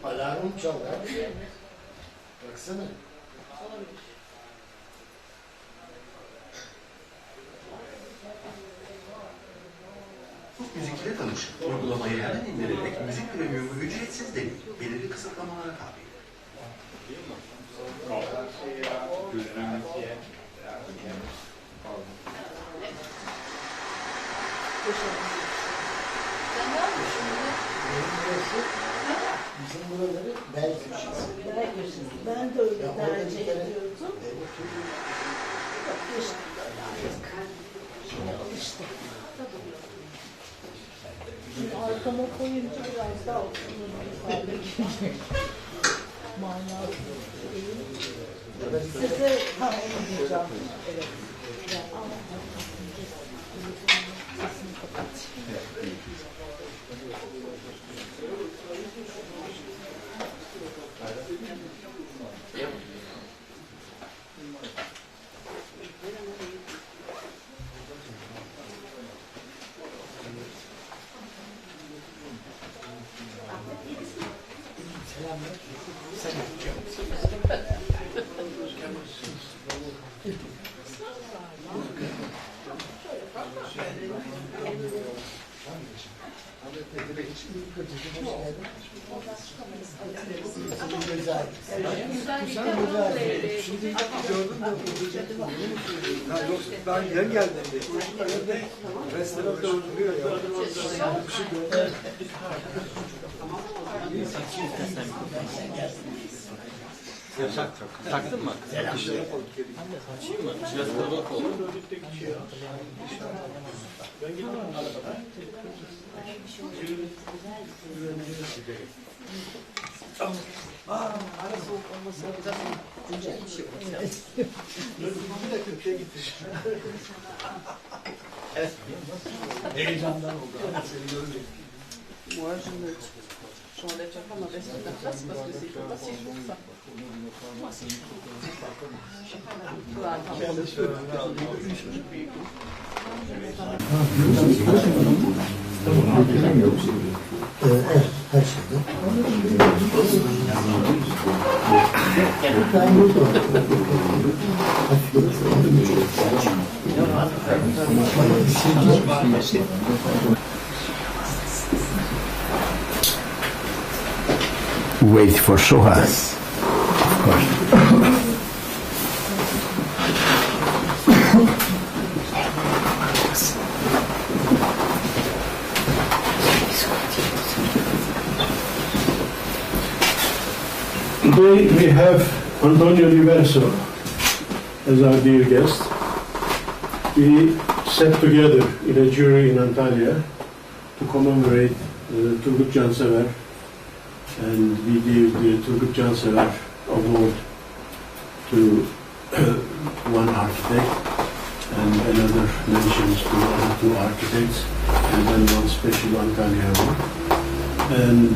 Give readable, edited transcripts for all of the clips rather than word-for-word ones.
Alarm çalar. Baksana. Müzik ile tanışın. Uygulamayı hemen indirerek müzik premiumu ücretsiz değil, belirli kısıtlamalara tabi. Sen ne yapıyorsun? Bizim buraları bel köşesi. Bel köşesi. Ben de öyle tercih ediyordum. Bak geçtim böyle artık. Şimdi alıştım. Şimdi arkama koyunca biraz daha oturduğunu ifade edeceğim. Manası değil. Size onu diyeceğim. Evet. Sesini kapat. Ben yeni geldim. Restoranda oturuyor ya. Taktın mı? Açayım mı? Biraz kalabalık oldu. Ara soğuk olması lazım. Güncel bir şey yok. Bir de Türkiye gitti. Heyecandan oldu. Seni görünce. Moi, j'enlève pas ma veste de la place parce que c'est pas si chaud que ça. Her şeyde. Ben wait for Şubat, of course. Today we have Antonio RIVERSO as our dear guest. We sat together in a jury in Antalya to commemorate Turgut Cansever, and we gave the Turgut Cansever Award to one architect and another mentions to other two architects, and then one special Antalya award. And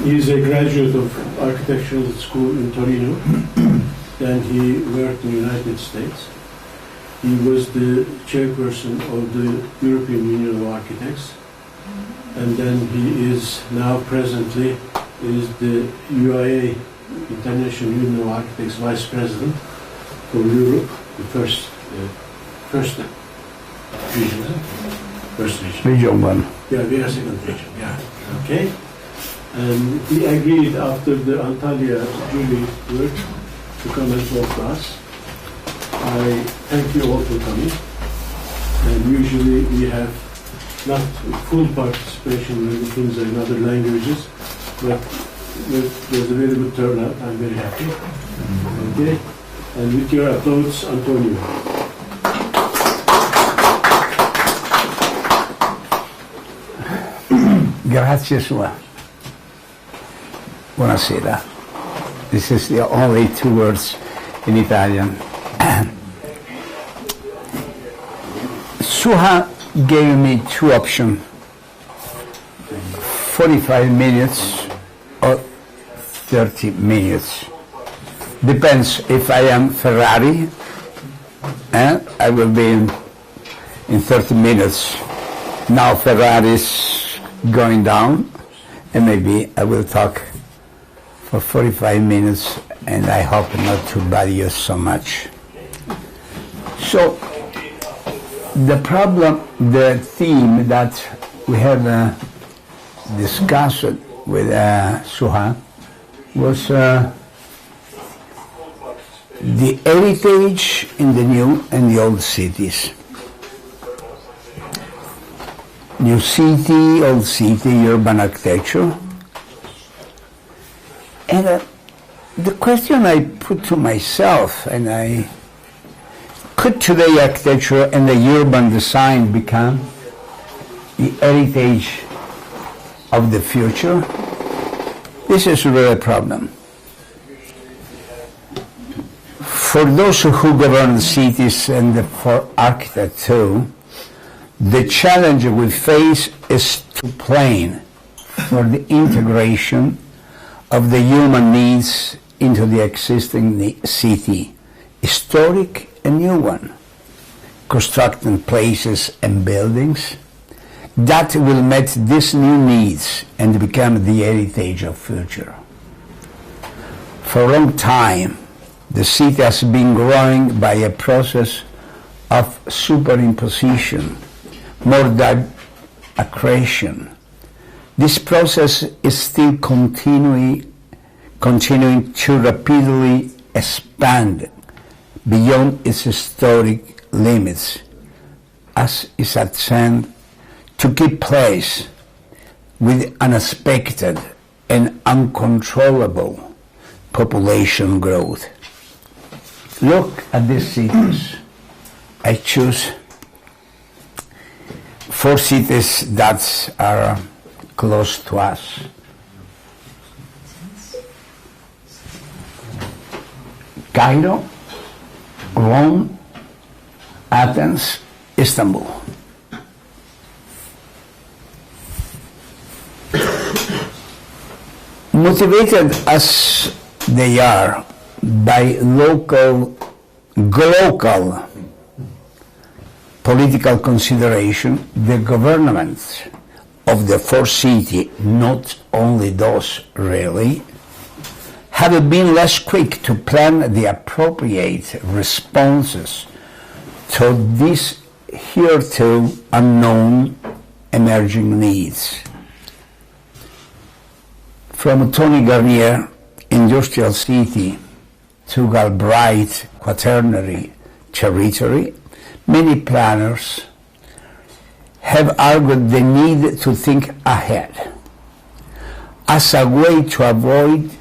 he is a graduate of architectural school in Torino. Then he worked in the United States. He was the chairperson of the European Union of Architects. And then he is now presently is the UIA, International Union of Architects Vice President for Europe, the first region. First region. Region 1. Yeah, we are second region, yeah. Okay. And he agreed after the Antalya jury work to come and talk to us. I thank you all for coming. And usually we have not full participation when the things are in other languages, but there's a very good turnout. I'm very happy. Okay. And with your applause, Antonio. Grazie sua. Buonasera. This is the only two words in Italian. Suha gave me two options, 45 minutes or 30 minutes. Depends if I am Ferrari, I will be in 30 minutes. now Ferrari's going down, and maybe I will talk for 45 minutes, and I hope not to bother you so much. So, the theme that we have discussed with Suha was the heritage in the new and the old cities. New city, old city, urban architecture. And the question I put to myself, and could today architecture and the urban design become the heritage of the future? This is really a problem. For those who govern cities and for architects too, the challenge we face is to plan for the integration of the human needs into the existing city, historic and new one, constructing places and buildings that will meet these new needs and become the heritage of future. For a long time, the city has been growing by a process of superimposition, more than accretion. This process is still continuing to rapidly expand beyond its historic limits, as is attempt to keep pace with unexpected and uncontrollable population growth. Look at these cities. I choose 4 cities that are close to us. Cairo, Rome, Athens, Istanbul. Motivated as they are by global political consideration, the governments of the 4 cities, not only those really, have been less quick to plan the appropriate responses to these hitherto unknown emerging needs. From Tony Garnier, Industrial City, to Galbraith, Quaternary Territory, many planners have argued the need to think ahead as a way to avoid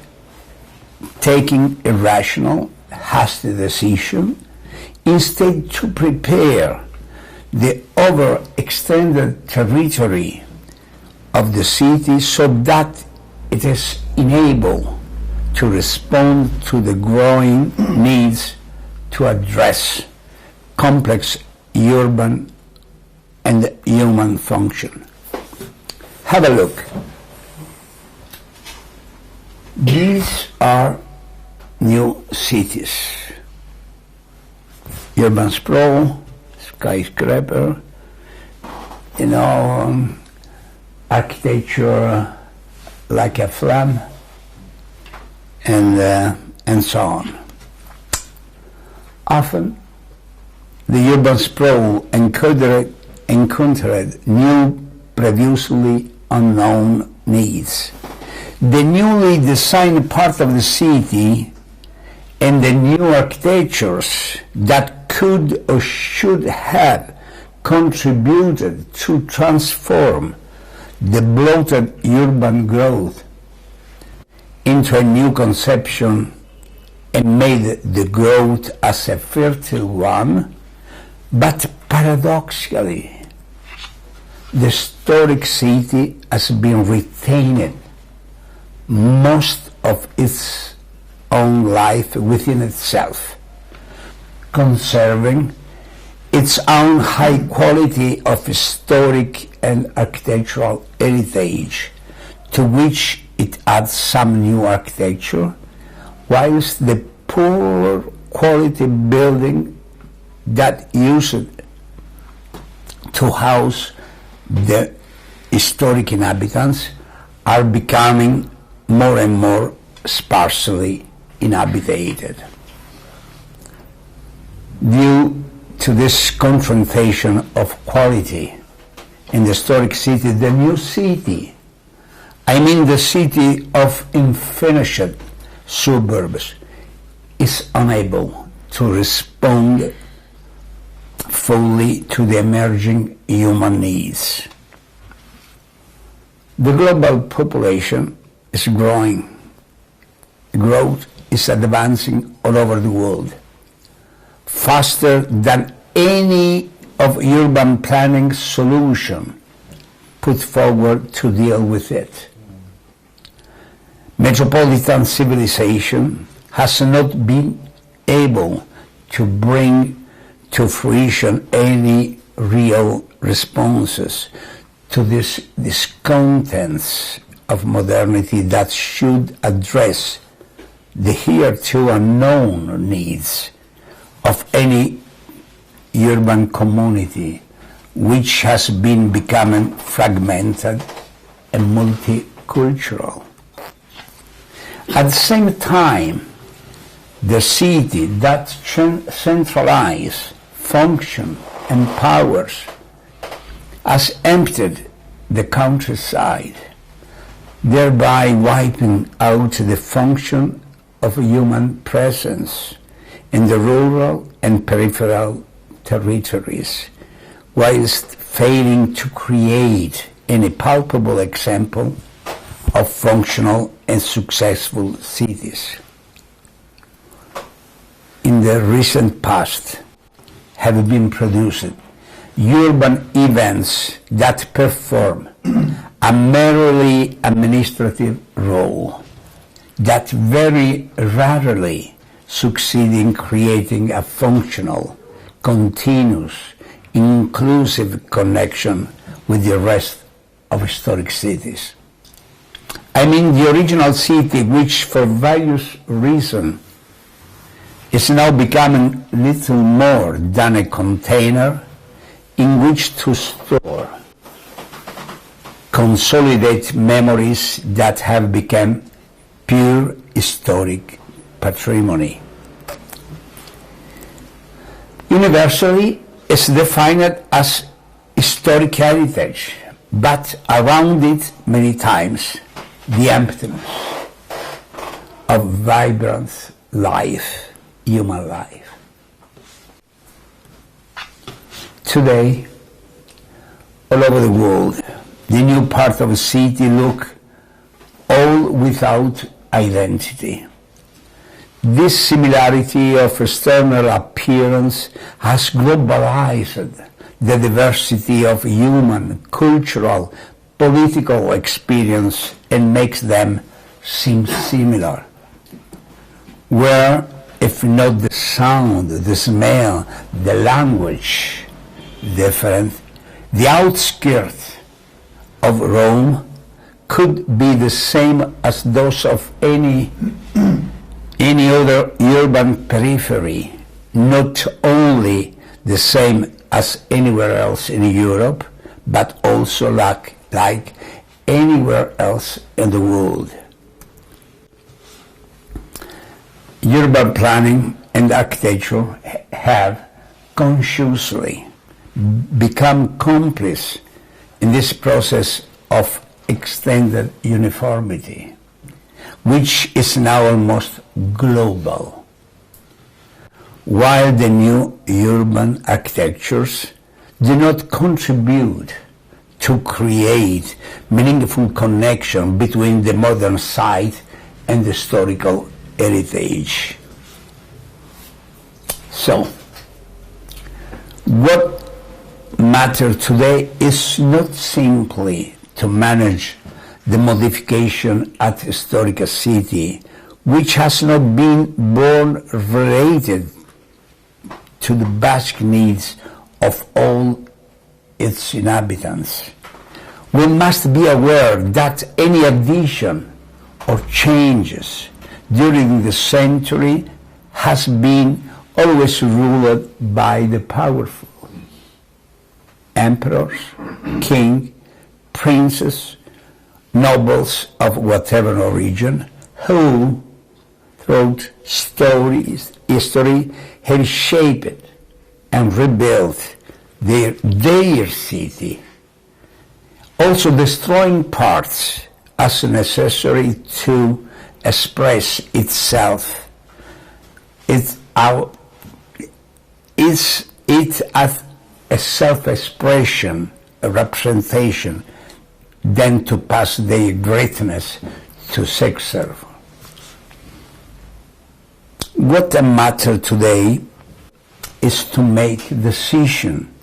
taking irrational, hasty decisions, instead to prepare the overextended territory of the city so that it is enabled to respond to the growing needs to address complex urban and human function. Have a look. These are new cities. Urban sprawl, skyscraper, architecture like a flame, and so on. Often, the urban sprawl encountered new, previously unknown needs. The newly designed part of the city and the new architectures that could or should have contributed to transform the bloated urban growth into a new conception and made the growth as a fertile one, but paradoxically, the historic city has been retaining most of its own life within itself, conserving its own high quality of historic and architectural heritage, to which it adds some new architecture, whilst the poorer quality building that used to house the historic inhabitants are becoming more and more sparsely inhabited. Due to this confrontation of quality in the historic city, the new city, I mean the city of unfinished suburbs, is unable to respond fully to the emerging human needs. The global population is growing. Growth is advancing all over the world, faster than any of urban planning solution put forward to deal with it. Metropolitan civilization has not been able to bring to fruition any real responses to this discontents of modernity that should address the hitherto unknown needs of any urban community which has been becoming fragmented and multicultural. At the same time, the city that centralizes function and powers has emptied the countryside, thereby wiping out the function of human presence in the rural and peripheral territories, whilst failing to create any palpable example of functional and successful cities. In the recent past have been produced urban events that perform a merely administrative role, that very rarely succeed in creating a functional, continuous, inclusive connection with the rest of historic cities. I mean the original city, which for various reasons is now becoming little more than a container in which to store, consolidate memories that have become pure historic patrimony. Universally, it's defined as historic heritage, but around it many times the emptiness of vibrant life, human life. Today, all over the world, the new part of a city look all without identity. This similarity of external appearance has globalized the diversity of human, cultural, political experience and makes them seem similar. Where, if not the sound, the smell, the language different, the outskirts of Rome could be the same as those of any other urban periphery, not only the same as anywhere else in Europe, but also like anywhere else in the world. Urban planning and architecture have consciously become complice in this process of extended uniformity, which is now almost global. While the new urban architectures do not contribute to create meaningful connection between the modern site and the historical heritage. So, what matters today is not simply to manage the modification at historic city, which has not been born related to the basic needs of all its inhabitants. We must be aware that any addition or changes during the century has been always ruled by the powerful. emperors, king, princes, nobles of whatever origin, who, throughout history, have shaped and rebuilt their city, also destroying parts as necessary to express itself. It's as a self-expression, a representation, than to pass their greatness to successor. What matters today is to make decision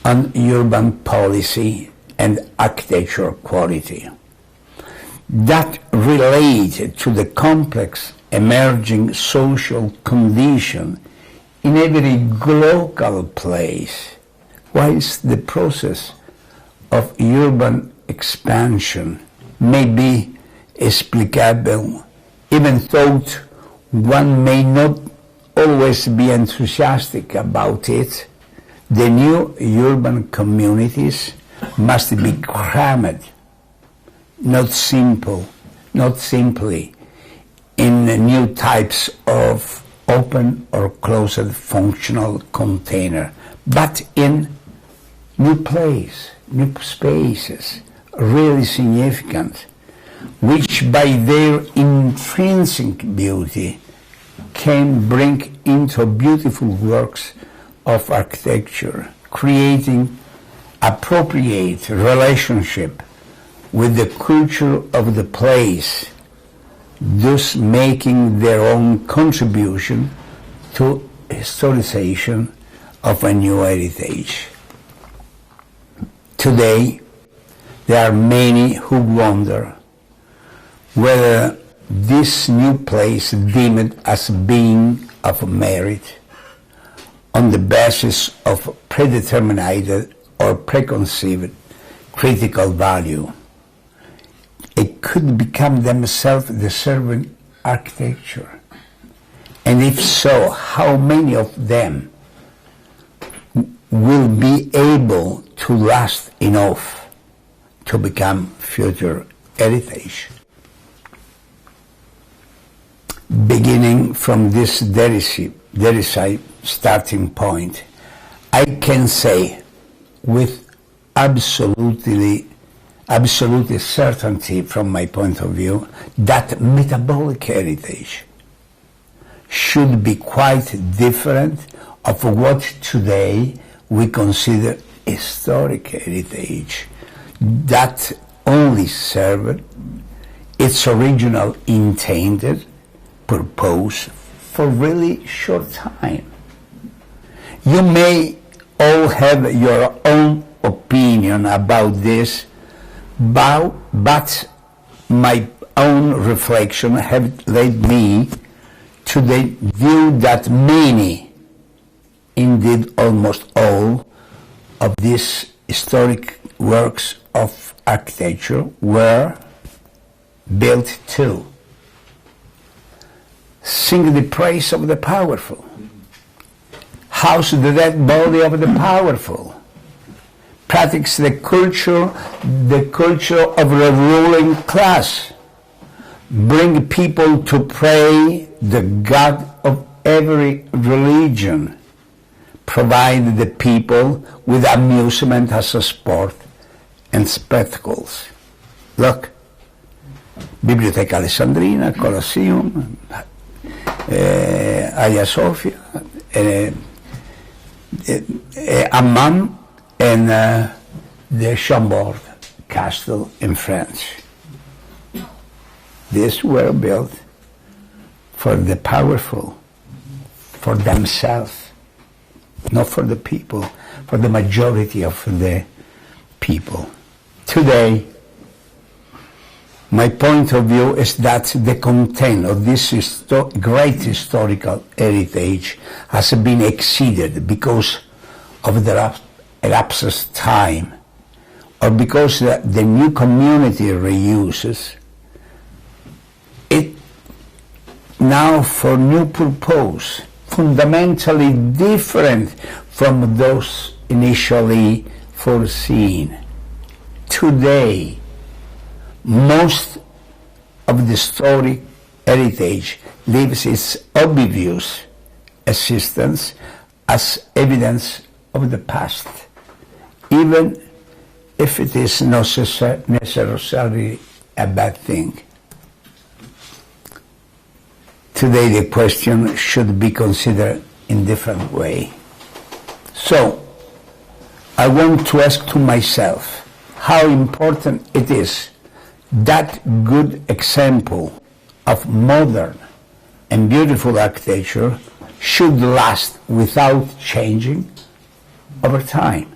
on urban policy and architectural quality that relate to the complex emerging social condition in every local place, whilst the process of urban expansion may be explicable, even though one may not always be enthusiastic about it. The new urban communities must be crammed, not simply in new types of open or closed functional container, but in new place, new spaces, really significant, which by their intrinsic beauty can bring into beautiful works of architecture, creating appropriate relationship with the culture of the place, thus making their own contribution to historization of a new heritage. Today, there are many who wonder whether this new place deemed as being of merit on the basis of predetermined or preconceived critical value, it could become themselves deserving architecture. And if so, how many of them will be able to last enough to become future heritage? Beginning from this derisive starting point, I can say with absolute certainty from my point of view that metabolic heritage should be quite different of what today we consider historic heritage, that only served its original intended purpose for really short time. You may all have your own opinion about this, but my own reflection have led me to the view that many, indeed almost all, of these historic works of architecture were built to sing the praise of the powerful, house the dead body of the powerful, practice the culture of the ruling class, bring people to pray the God of every religion, provide the people with amusement as a sport and spectacles. Look, Biblioteca Alessandrina, Colosseum, Hagia Sophia, Amman, and the Chambord Castle in France. These were built for the powerful, for themselves, not for the people, for the majority of the people. Today, my point of view is that the content of this great historical heritage has been exceeded because of the elapsed time, or because the new community reuses it now for new purpose, fundamentally different from those initially foreseen. Today, most of the historic heritage leaves its obvious existence as evidence of the past, even if it is not necessarily a bad thing. Today the question should be considered in different way. So, I want to ask to myself how important it is that good example of modern and beautiful architecture should last without changing over time.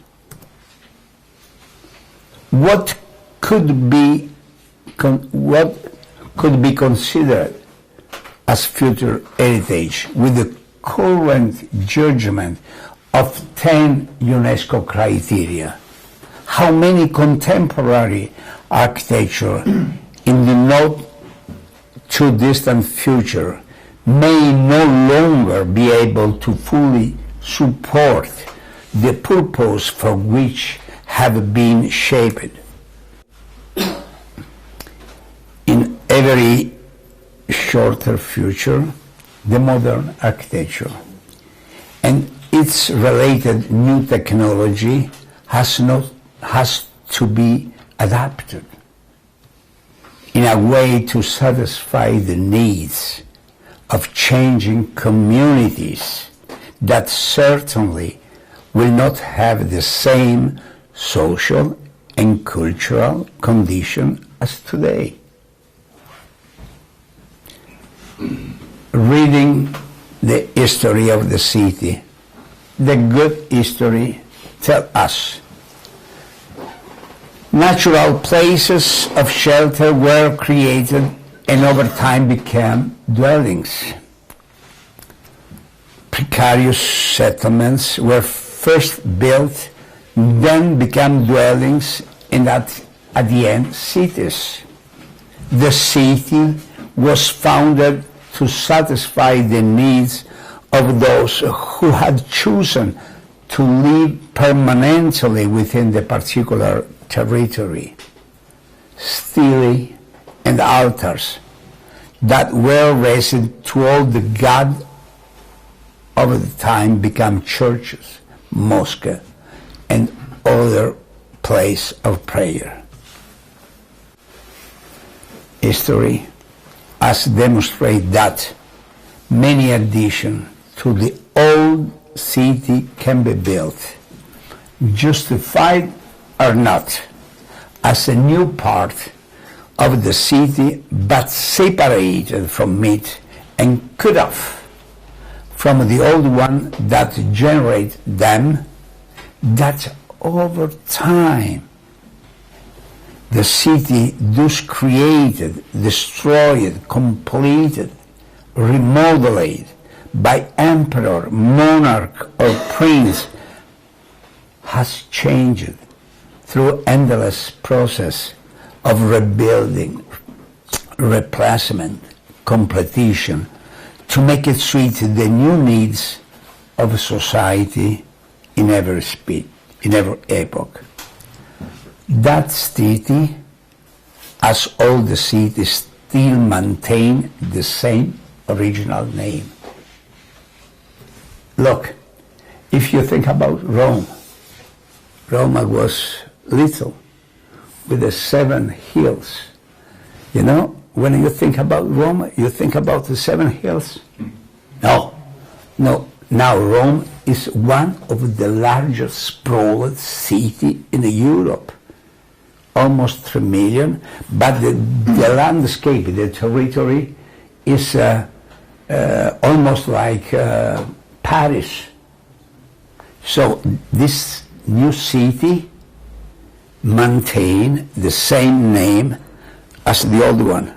What could be considered as future heritage with the current judgment of 10 UNESCO criteria? How many contemporary architecture in the not too distant future may no longer be able to fully support the purpose for which have been shaped? In every shorter future, the modern architecture and its related new technology has to be adapted in a way to satisfy the needs of changing communities that certainly will not have the same social and cultural condition as today. Reading the history of the city, the good history tells us natural places of shelter were created and over time became dwellings. Precarious settlements were first built, then became dwellings, and at the end, cities. The city was founded to satisfy the needs of those who had chosen to live permanently within the particular territory. Stelae and altars that were raised to all the gods of the time became churches, mosques, and other places of prayer. History has demonstrated that many additions to the old city can be built, justified or not, as a new part of the city, but separated from it and cut off from the old one that generate them, that over time the city thus created, destroyed, completed, remodeled by emperor, monarch, or prince has changed through endless process of rebuilding, replacement, completion, to make it suit the new needs of society in every speed, in every epoch. That city, as all the cities, still maintain the same original name. Look, if you think about Rome, Roma was little, with the 7 hills. You know, when you think about Rome, you think about the 7 hills? No. Now Rome is one of the largest sprawled city in Europe. Almost 3 million, but the landscape, the territory is almost like Paris. So this new city maintain the same name as the old one.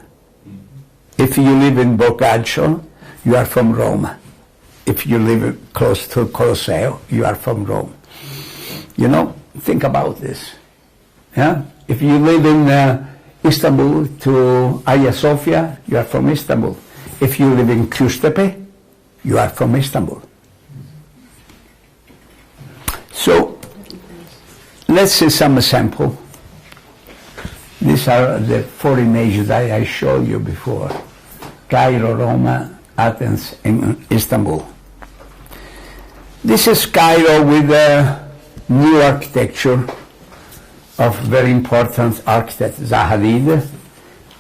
If you live in Boccaccio, you are from Rome. If you live close to Colosseo, you are from Rome. You know, think about this. Yeah? If you live in Istanbul to Hagia Sophia, you are from Istanbul. If you live in Kuştepe, you are from Istanbul. So, let's see some sample. These are the 4 images that I showed you before. Cairo, Roma, Athens, and Istanbul. This is Cairo with a new architecture of very important architect Zahadid,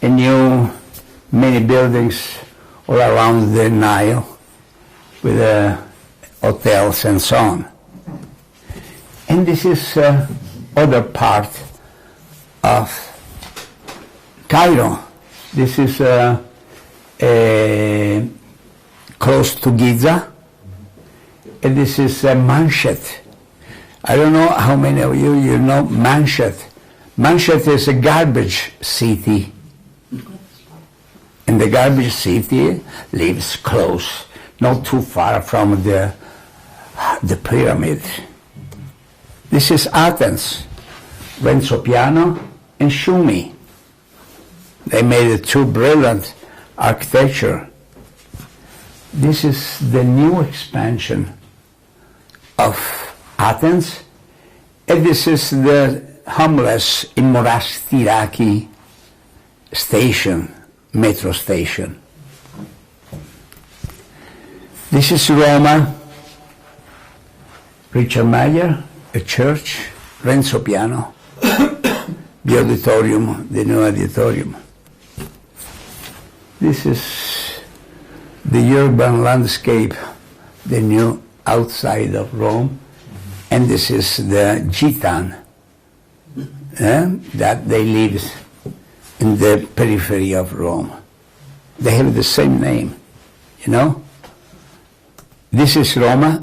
and new many buildings all around the Nile with hotels and so on. And this is other part of Cairo. This is close to Giza, and this is Manshett. I don't know how many of you know Manshett. Manshett is a garbage city, and the garbage city lives close, not too far from the pyramid. This is Athens, Renzo Piano and Schumi. They made a 2 brilliant architecture. This is the new expansion of Athens, and this is the homeless in Morastiraki station, metro station. This is Roma, Richard Mayer, a church, Renzo Piano, the auditorium, the new auditorium. This is the urban landscape, the new outside of Rome, and this is the Gitan, that they live in the periphery of Rome. They have the same name, you know? This is Roma,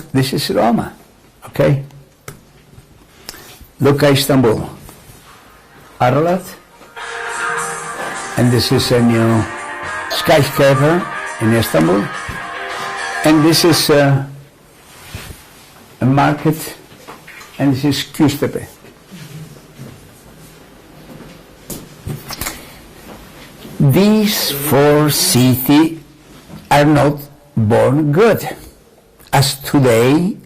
okay? Look at Istanbul, Ararat, and this is a new skyscraper in Istanbul, and this is a market, and this is Küstepe. These 4 cities are not born good, as today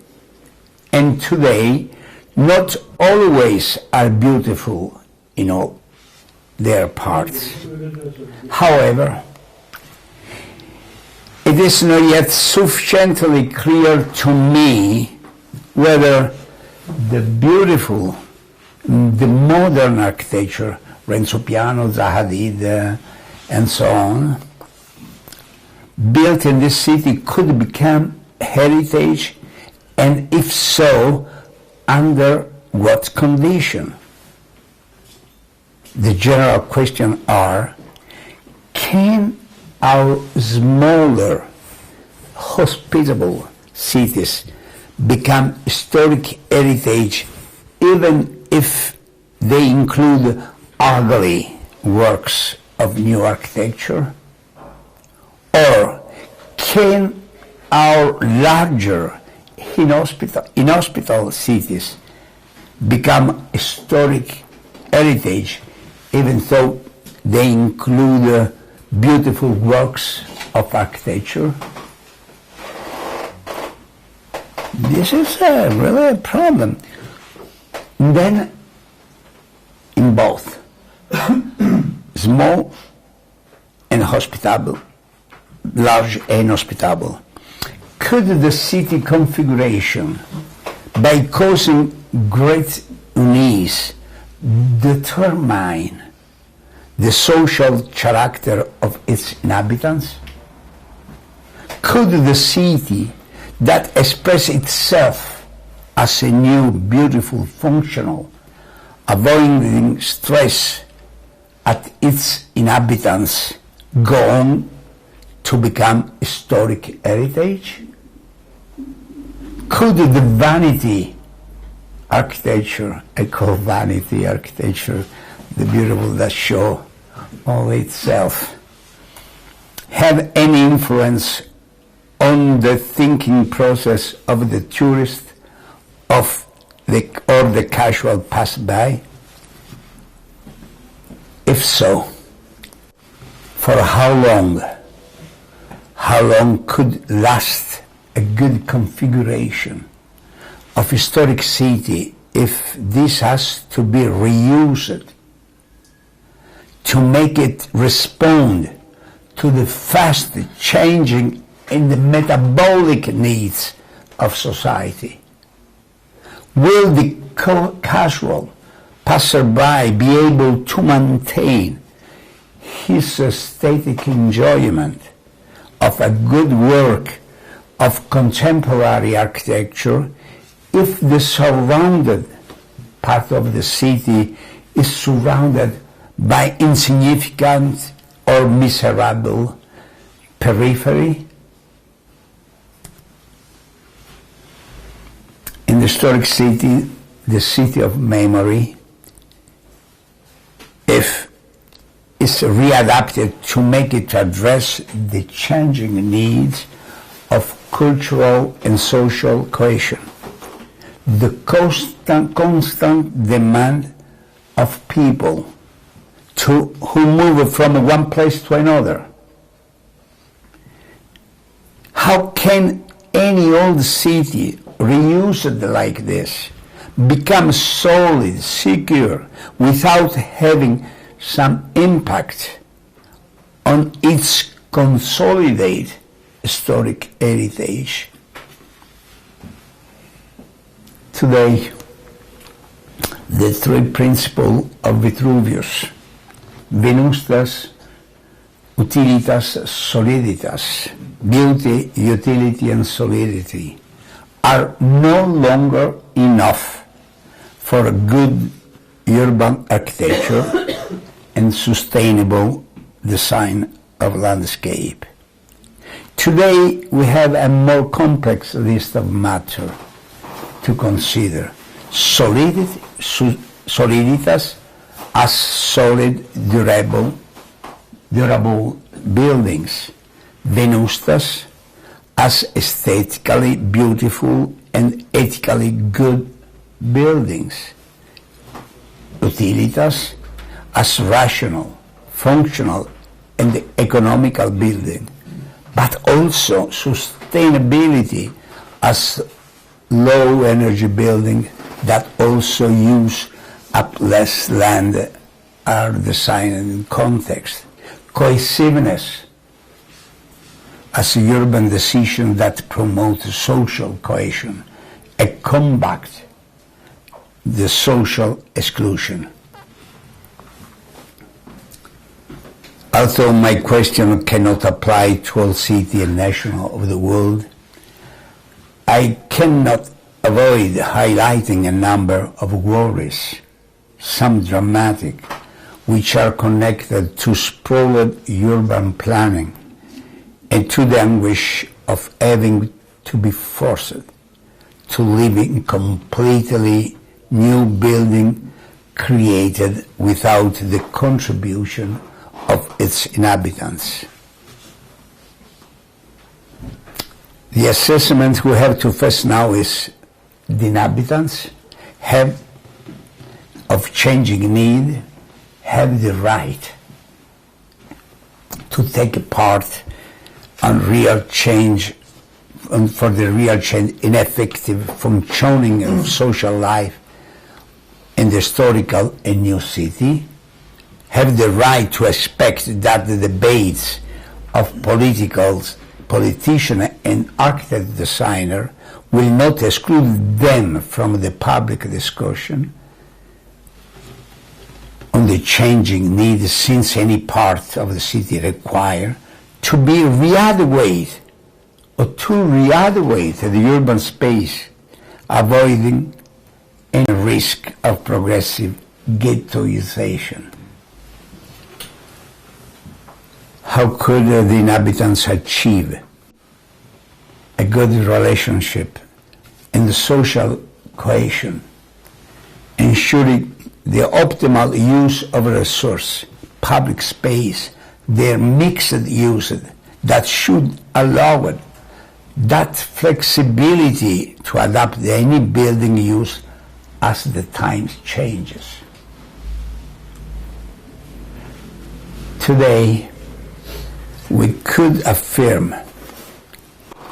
not always are beautiful in all their parts. However, it is not yet sufficiently clear to me whether the beautiful, the modern architecture, Renzo Piano, Zahadid, and so on, built in this city could become heritage, and if so, under what condition? The general question are, can our smaller, hospitable cities become historic heritage even if they include ugly works of new architecture? Or can our larger inhospitable cities become historic heritage even though they include beautiful works of architecture? This is really a problem. Then, in both small and hospitable, large and hospitable, could the city configuration, by causing great unease, determine the social character of its inhabitants? Could the city that expresses itself as a new, beautiful, functional, avoiding stress at its inhabitants, go on to become historic heritage? Could the vanity architecture, I call vanity architecture, the beautiful that show all itself, have any influence on the thinking process of the tourist or the casual passerby? If so, for how long could last a good configuration of historic city if this has to be reused to make it respond to the fast changing in the metabolic needs of society? Will the casual passerby be able to maintain his aesthetic enjoyment of a good work of contemporary architecture if the surrounded part of the city is surrounded by insignificant or miserable periphery? In the historic city, the city of memory, if it's readapted to make it address the changing needs of cultural and social cohesion, the constant demand of people who move from one place to another. How can any old city reused like this become solid, secure, without having some impact on its consolidated historic heritage? Today, the three principles of Vitruvius, Venustas, Utilitas, Soliditas, beauty, utility, and solidity, are no longer enough for a good urban architecture and sustainable design of landscape. Today we have a more complex list of matter to consider. Soliditas as solid, durable buildings. Venustas as aesthetically beautiful and ethically good buildings. Utilitas as rational, functional, and economical building, but also sustainability as low energy building that also use up less land are designed in context. Cohesiveness as a urban decision that promotes social cohesion and combat the social exclusion. Although my question cannot apply to all cities and nations of the world, I cannot avoid highlighting a number of worries, some dramatic, which are connected to sprawled urban planning and to the anguish of having to be forced to live in completely new building created without the contribution of its inhabitants. The assessment we have to face now is the inhabitants have of changing need have the right to take part on real change and for the real change in effective functioning of social life in the historical and new city, have the right to expect that the debates of politician and architect designer will not exclude them from the public discussion on the changing needs, since any part of the city require to be readequate or to readequate the urban space, avoiding any risk of progressive ghettoization. How could the inhabitants achieve a good relationship and the social cohesion, ensuring the optimal use of a resource, public space, their mixed use that should allow it that flexibility to adapt any building use as the times changes? Today, we could affirm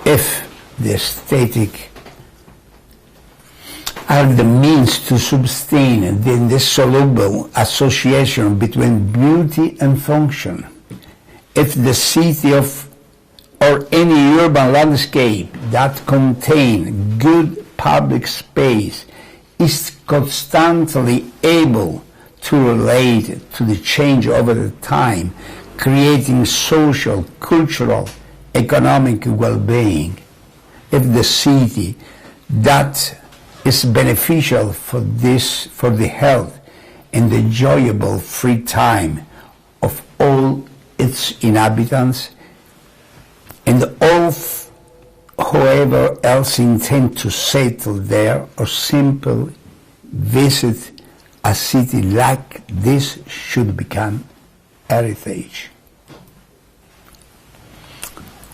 if the aesthetic are the means to sustain the indissoluble association between beauty and function. If the city or any urban landscape that contain good public space is constantly able to relate to the change over the time, creating social, cultural, economic well-being. If the city that is beneficial for the health and the enjoyable free time of all its inhabitants, and all whoever else intend to settle there or simply visit a city like this should become heritage.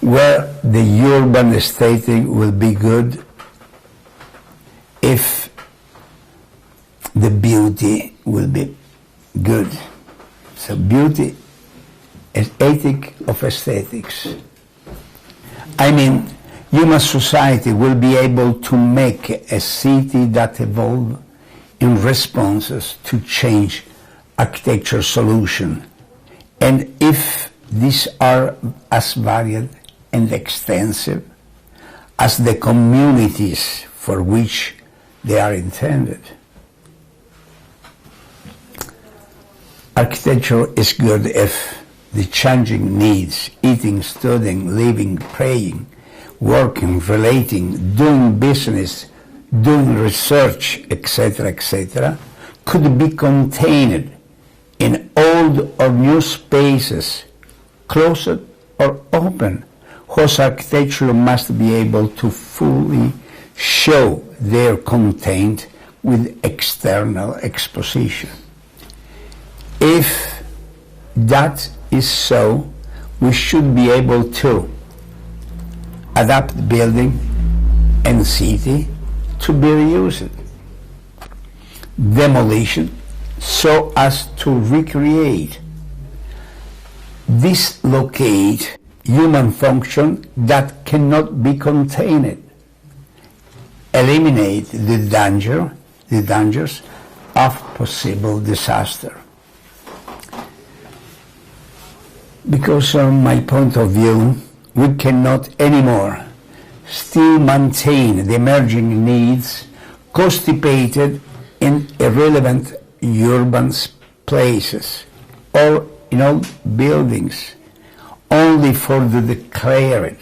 Where the urban aesthetic will be good if the beauty will be good. So beauty is ethic of aesthetics. I mean, human society will be able to make a city that evolve in responses to change architecture solution. And if these are as varied and extensive as the communities for which they are intended. Architecture is good if the changing needs, eating, studying, living, praying, working, relating, doing business, doing research, etc., could be contained in old or new spaces, closed or open, whose architecture must be able to fully show their content with external exposition. If that is so, we should be able to adapt the building and city to be reused, demolition so as to recreate, dislocate human function that cannot be contained, eliminate the dangers of possible disaster. Because from my point of view, we cannot anymore still maintain the emerging needs constipated in irrelevant urban places or in old buildings only for the declared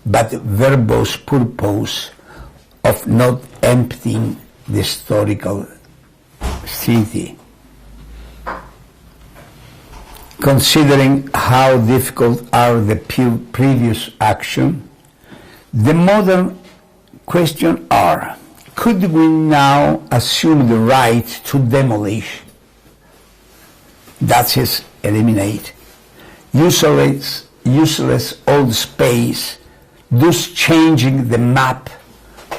but verbose purpose of not emptying the historical city. Considering how difficult are the previous action, the modern question are, could we now assume the right to demolish, that is, eliminate, useless old space, thus changing the map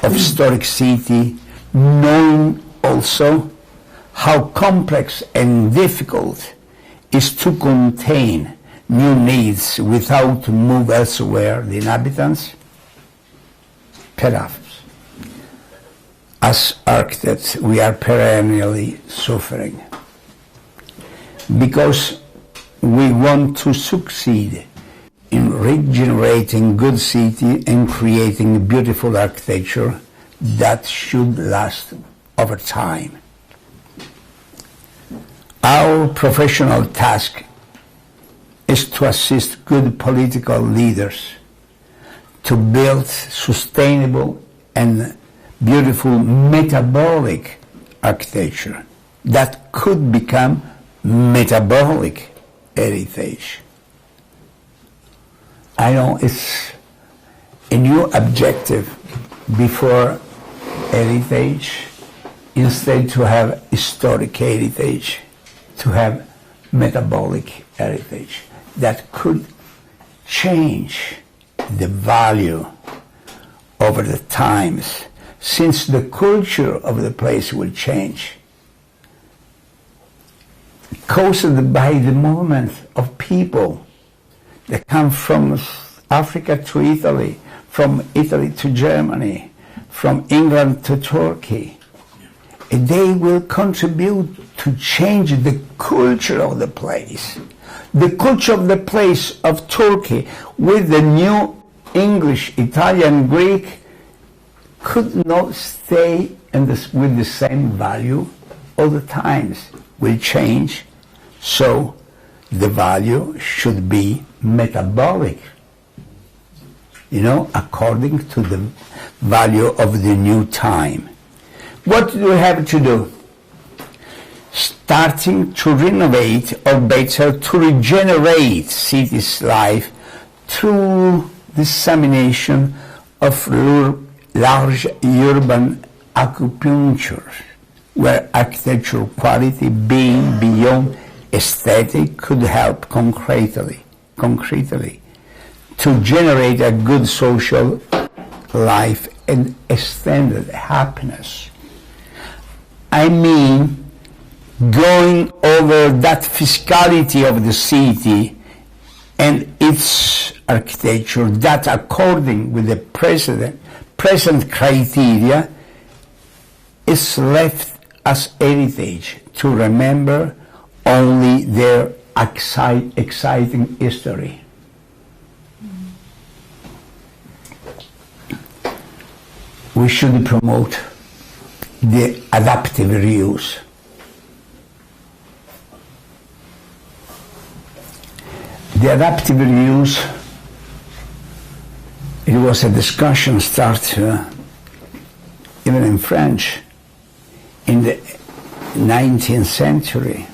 of historic city, knowing also how complex and difficult is to contain new needs without to move elsewhere the inhabitants? Perhaps. As architects, we are perennially suffering because we want to succeed in regenerating good city and creating beautiful architecture that should last over time. Our professional task is to assist good political leaders to build sustainable and beautiful metabolic architecture that could become metabolic heritage. I know it's a new objective before heritage, instead to have historic heritage, to have metabolic heritage that could change the value over the times, since the culture of the place will change, caused by the movement of people that come from Africa to Italy, from Italy to Germany, from England to Turkey, they will contribute to change the culture of the place. The culture of the place of Turkey with the new English, Italian, Greek could not stay with the same value all the times. Will change, so the value should be metabolic, according to the value of the new time. What do we have to do? Starting to renovate, or better, to regenerate cities' life through dissemination of large urban acupuncture, where architectural quality being beyond aesthetic could help concretely to generate a good social life and extended happiness. I mean, going over that physicality of the city and its architecture that, according with the present criteria, is left as heritage to remember only their exciting history. We should promote the adaptive reuse. The adaptive reuse, it was a discussion start even in French in the 19th century.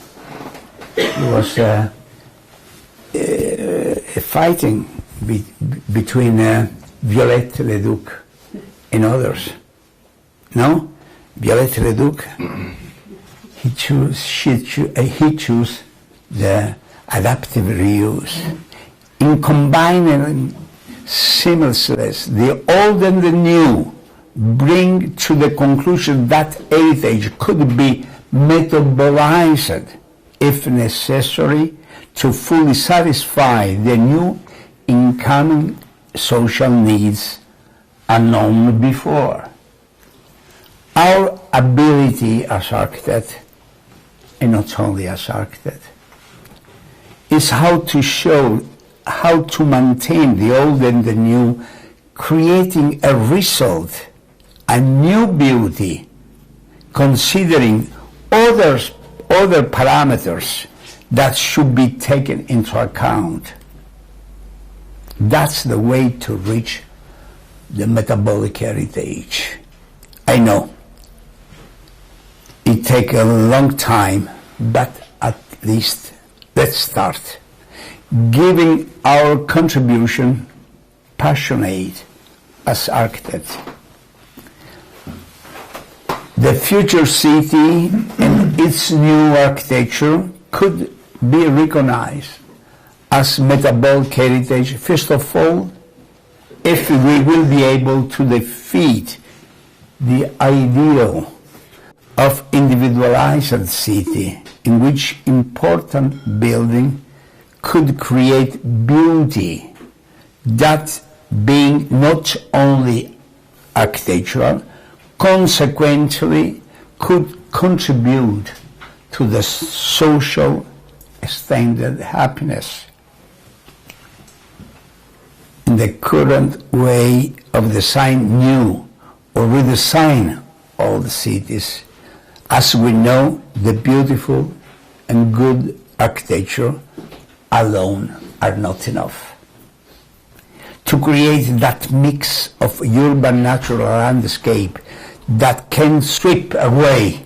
There was a fighting between Violette Leduc and others. No? Violette Leduc, he chose the adaptive reuse. In combining seamlessness, the old and the new, bring to the conclusion that heritage could be metabolized if necessary to fully satisfy the new incoming social needs unknown before. Our ability as architect, and not only as architect, is how to show, how to maintain the old and the new, creating a result, a new beauty, considering other parameters that should be taken into account. That's the way to reach the metabolic heritage. I know it takes a long time, but at least let's start giving our contribution passionate as architects. The future city and its new architecture could be recognized as metabolic heritage, first of all, if we will be able to defeat the ideal of individualized city in which important building could create beauty, that being not only architectural, consequently could contribute to the social extended happiness. In the current way of design new or redesign old cities, as we know, the beautiful and good architecture alone are not enough. To create that mix of urban natural landscape that can sweep away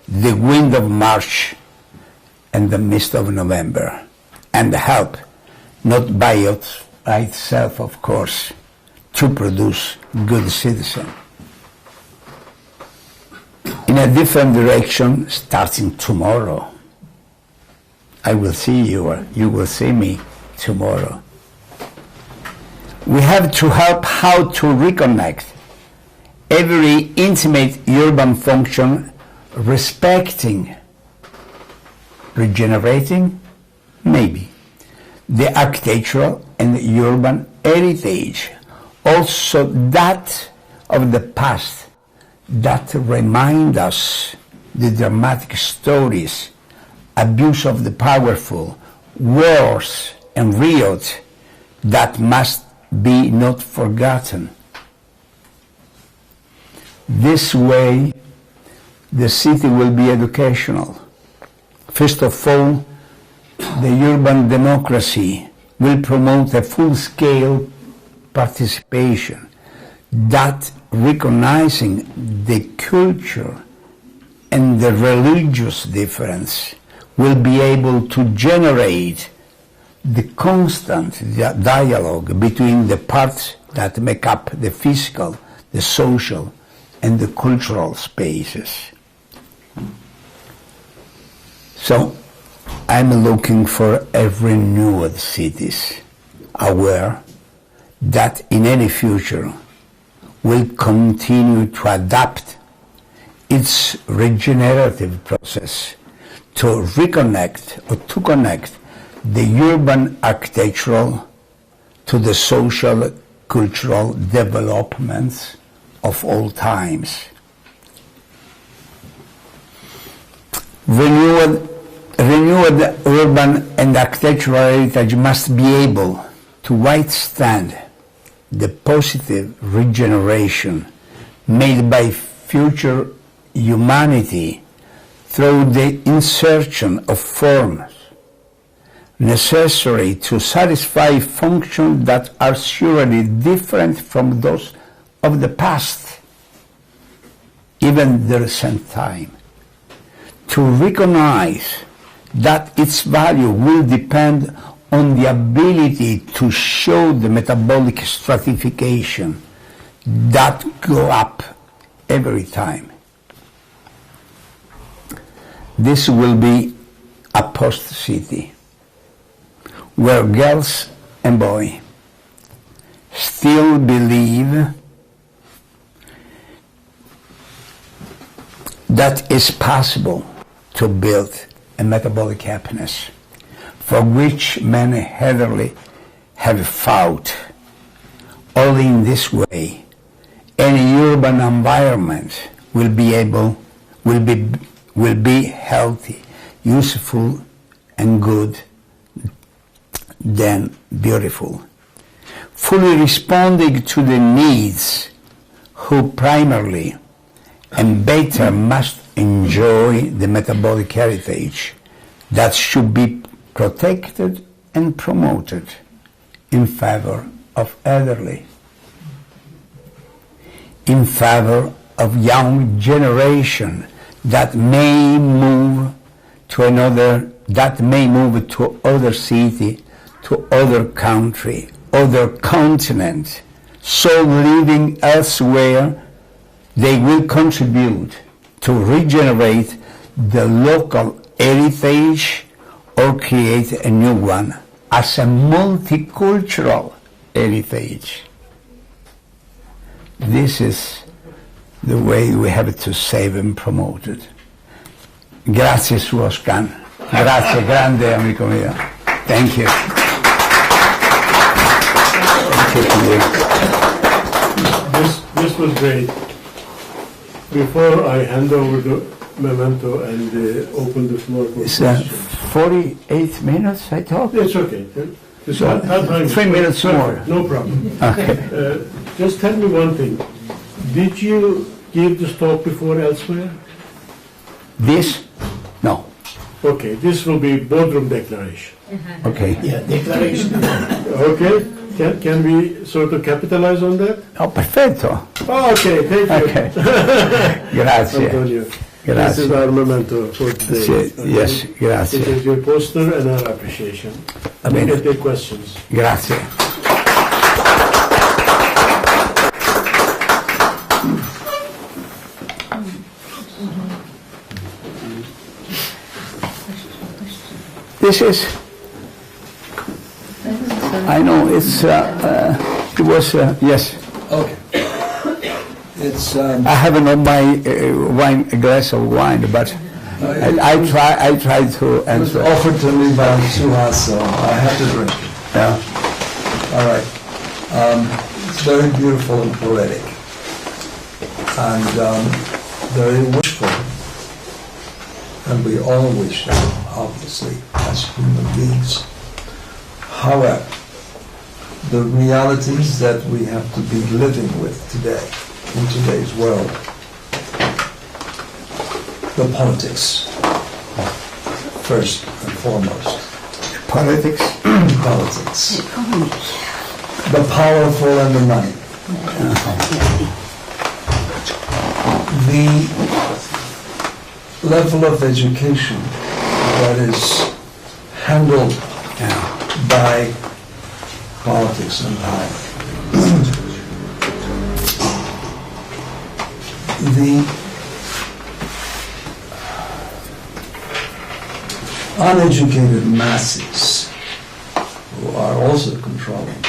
the wind of March and the mist of November, and help, not by itself, of course, to produce good citizens. In a different direction, starting tomorrow. I will see you, or you will see me tomorrow. We have to help how to reconnect every intimate urban function, respecting, regenerating, maybe, the architectural and urban heritage, also that of the past, that remind us the dramatic stories, abuse of the powerful, wars and riots that must be not forgotten. This way, the city will be educational. First of all, the urban democracy will promote a full-scale participation that, recognizing the culture and the religious difference, will be able to generate the constant dialogue between the parts that make up the physical, the social, and the cultural spaces. So, I'm looking for a renewed cities, aware that in any future will continue to adapt its regenerative process to reconnect or to connect the urban architectural to the social cultural developments of all times. Renewed urban and architectural heritage must be able to withstand the positive regeneration made by future humanity through the insertion of forms necessary to satisfy functions that are surely different from those of the past, even the recent time. To recognize that its value will depend on the ability to show the metabolic stratification that go up every time. This will be a post-city where girls and boys still believe that it's possible to build a metabolic happiness for which many heavily have fought. Only in this way, any urban environment will be healthy, useful, and good, then beautiful. Fully responding to the needs who primarily and better must enjoy the metabolic heritage that should be protected and promoted in favor of elderly, in favor of young generation that may move to other city, to other country, other continent, so living elsewhere, they will contribute to regenerate the local heritage or create a new one as a multicultural heritage. This is the way we have to save and promote it. Grazie Suoscan. Grazie, grande amico mio. Thank you. This was great. Before I hand over the memento and open the floor for It's questions. 48 minutes I talk? It's okay. Just So, have time. 3 minutes more. No problem. Okay. Just tell me one thing. Did you give this talk before elsewhere? This? No. Okay, this will be Bodrum Declaration. Okay. Yeah, declaration. Okay, can we sort of capitalize on that? Oh, perfetto. Oh, okay, thank you. Okay. Grazie. Antonio. This Grazie. is our memento for today. Yes, This grazie. is your poster and our appreciation. Va We bene. can take questions. Grazie. This is, I know it's, it was, yes. Okay. It's I haven't on my wine, a glass of wine, but I try to it was answer. offered to me by Suhas, so I have to drink it. Yeah. All right. It's very beautiful and poetic, and very wishful. and we all wish that, obviously, as human beings. However, the realities that we have to be living with today, in today's world, the politics, first and foremost. Politics? Politics. The powerful and the money. The level of education that is handled by politics and power. The uneducated masses who are also controlling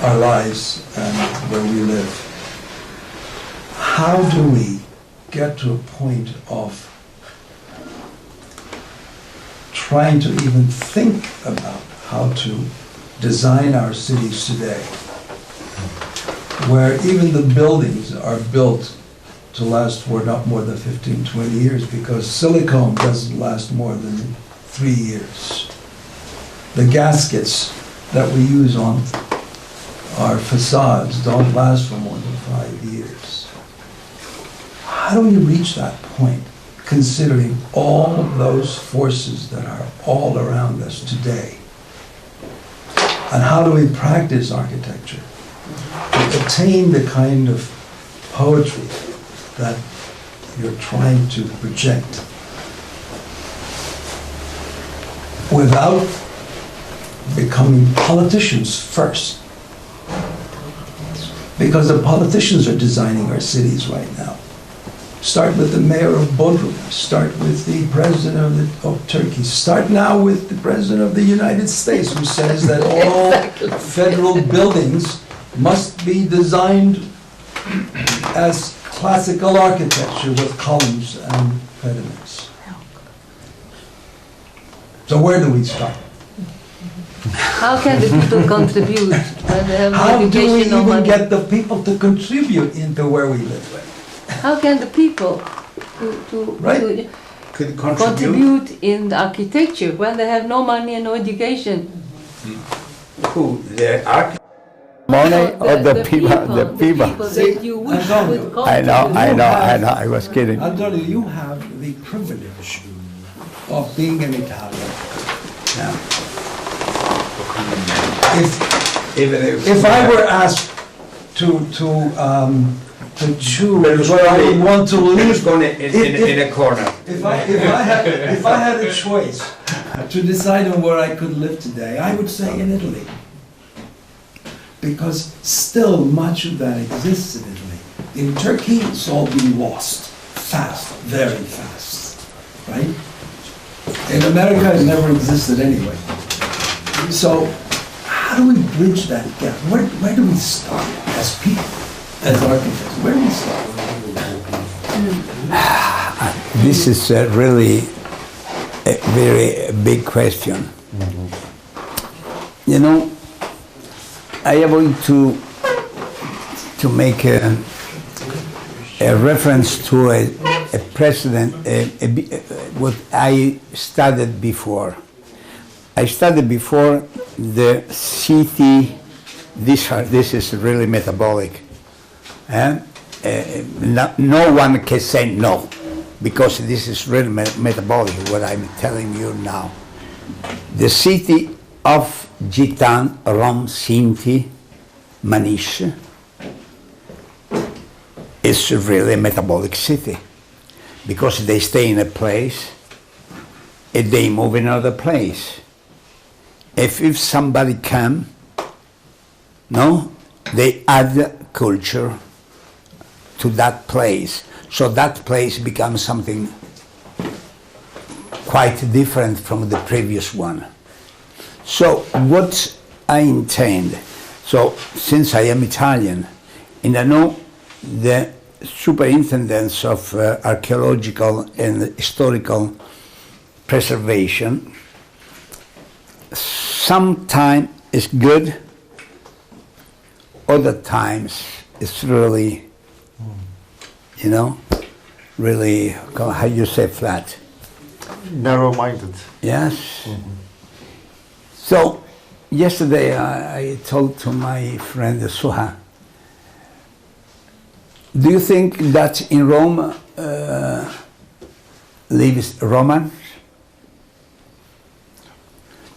our lives and where we live. How do we get to a point of trying to even think about how to design our cities today, where even the buildings are built to last for not more than 15, 20 years, because silicone doesn't last more than 3 years. The gaskets that we use on our facades don't last for more than 5 years. How do we reach that point, considering all those forces that are all around us today? And how do we practice architecture to attain the kind of poetry that you're trying to project without becoming politicians first? Because the politicians are designing our cities right now. Start with the mayor of Bodrum, start with the president of Turkey, start now with the president of the United States, who says that all federal buildings must be designed as classical architecture with columns and pediments. So where do we start? How can the people contribute when they have How do we education or even money? get the people to contribute into where we live? How can the people Right. to Could contribute in the architecture when they have no money and no education? Who? The architect? Money or the people? The people. that you wish would I know, contribute. I was kidding. Antonio, you have the privilege of being an Italian. Now, if I were asked to choose where I would want to live, in a corner. if I had a choice to decide on where I could live today, I would say in Italy. Because still much of that exists in Italy. In Turkey, it's all been lost. Fast, very fast. Right? In America, it never existed anyway. So, how do we bridge that gap? Where do we start as people, as architects? Where do we start? This is really a very big question. You know, I am going to make a reference to a precedent, what I studied before. I studied before the city. This is really metabolic. No one can say no, because this is really metabolic, what I'm telling you now. The city of Gitan, Rom, Sinti, Manish is really a metabolic city, because they stay in a place and they move in another place. If somebody come, no, they add culture to that place, so that place becomes something quite different from the previous one. So what I intend, so since I am Italian, and I know the superintendents of archaeological and historical preservation, sometimes it's good, other times it's really, you know, really, how you say, flat. narrow-minded. Yes. So, yesterday I told to my friend Suha, do you think that in Rome lives Romans?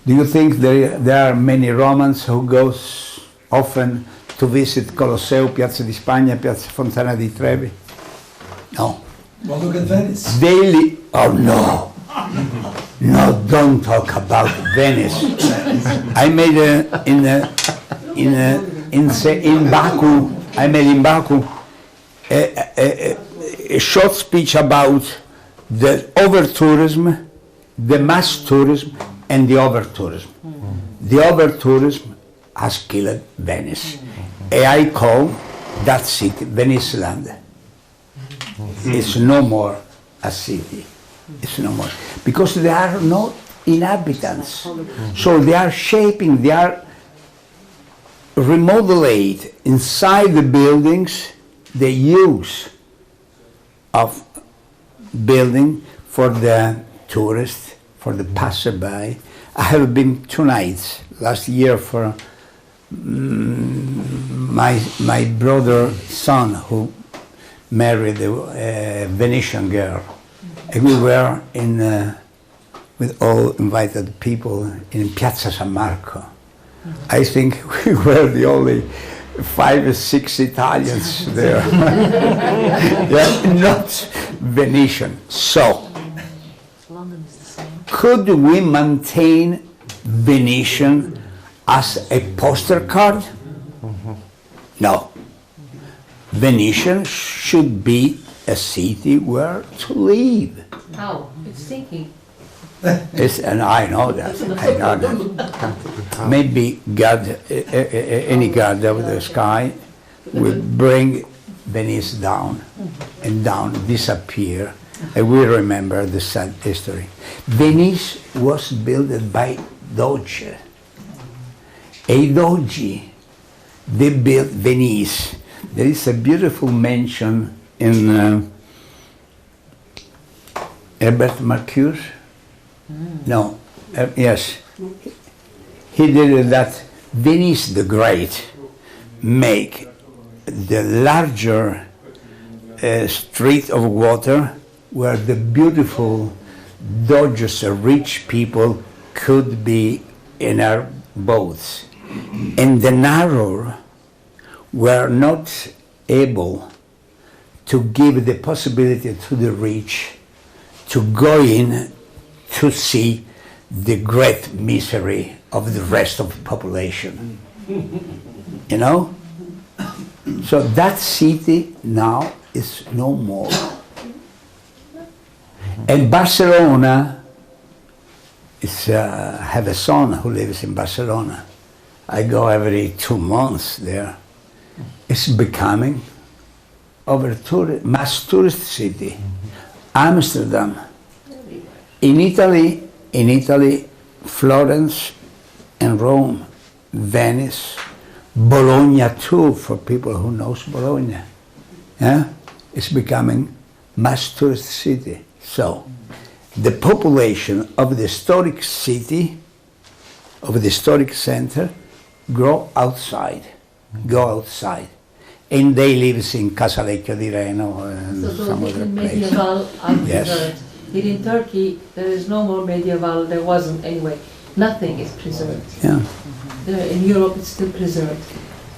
Do you think there are many Romans who goes often to visit Colosseo, Piazza di Spagna, Piazza Fontana di Trevi? No. Well, look at Venice. Daily. Oh no. No, don't talk about Venice. I made in Baku. I made in Baku a short speech about the over-tourism, the mass tourism, and the over-tourism. The over-tourism has killed Venice. And I call that city Veniceland. It's no more a city. It's no more. Because there are no inhabitants. So they are shaping, they are remodeled inside the buildings the use of building for the tourists, for the passerby. I have been 2 nights last year for my brother's son who married a Venetian girl. And we were with all invited people in Piazza San Marco. I think we were the only 5 or 6 Italians there. Yeah, not Venetian. So, could we maintain Venetian as a poster card? No. Venetian should be a city where to live. How? It's thinking. And I know that. I know that. Maybe God, any God of the sky, will bring Venice down and down, disappear, and we remember the sad history. Venice was built by Doge. A Doge, they built Venice. There is a beautiful mention in Herbert Marcuse. No, yes. He did that Venice the Great make the larger street of water where the beautiful Doges, rich people could be in our boats. And the narrow were not able to give the possibility to the rich to go in to see the great misery of the rest of the population. You know? So that city now is no more. And Barcelona is, I have a son who lives in Barcelona. I go every 2 months there. It's becoming mass tourist city. Amsterdam. In Italy, Florence and Rome, Venice, Bologna too, for people who knows Bologna. Yeah? It's becoming mass tourist city. So, the population of the historic city, of the historic center, go outside. And they live in Casalecchio di Reno and So some the other place. medieval are Yes. preserved. Here in Turkey, there is no more medieval, there wasn't anyway. Nothing is preserved. Yeah. In Europe, it's still preserved.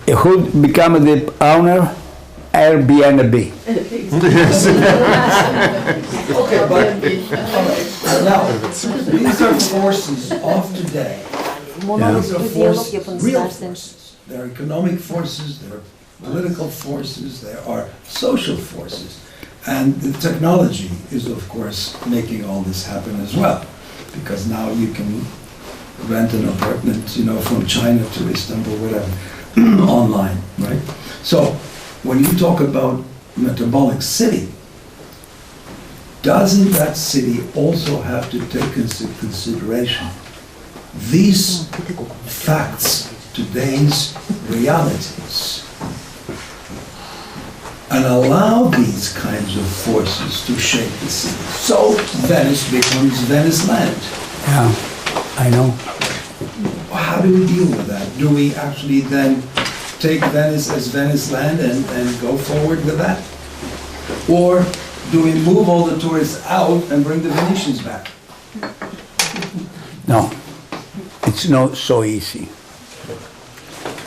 Who become the owner? Airbnb. Okay, but now, these are forces of today. These are forces, real forces. There are economic forces, there are political forces, there are social forces. And the technology is, of course, making all this happen as well. Because now you can rent an apartment, you know, from China to Istanbul, whatever, online, right? So, when you talk about metabolic city, doesn't that city also have to take into consideration these facts, today's realities? and allow these kinds of forces to shape the city. So Venice becomes Venice land. Yeah, I know. How do we deal with that? Do we actually then take Venice as Venice land and go forward with that? Or do we move all the tourists out and bring the Venetians back? No, it's not so easy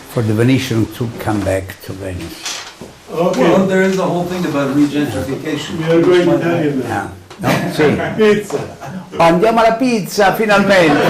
for the Venetian to come back to Venice. Okay, Well, there is a whole thing about regentrification. we are going Italian now. Yeah. No? Sì. Pizza. Andiamo alla pizza, finalmente!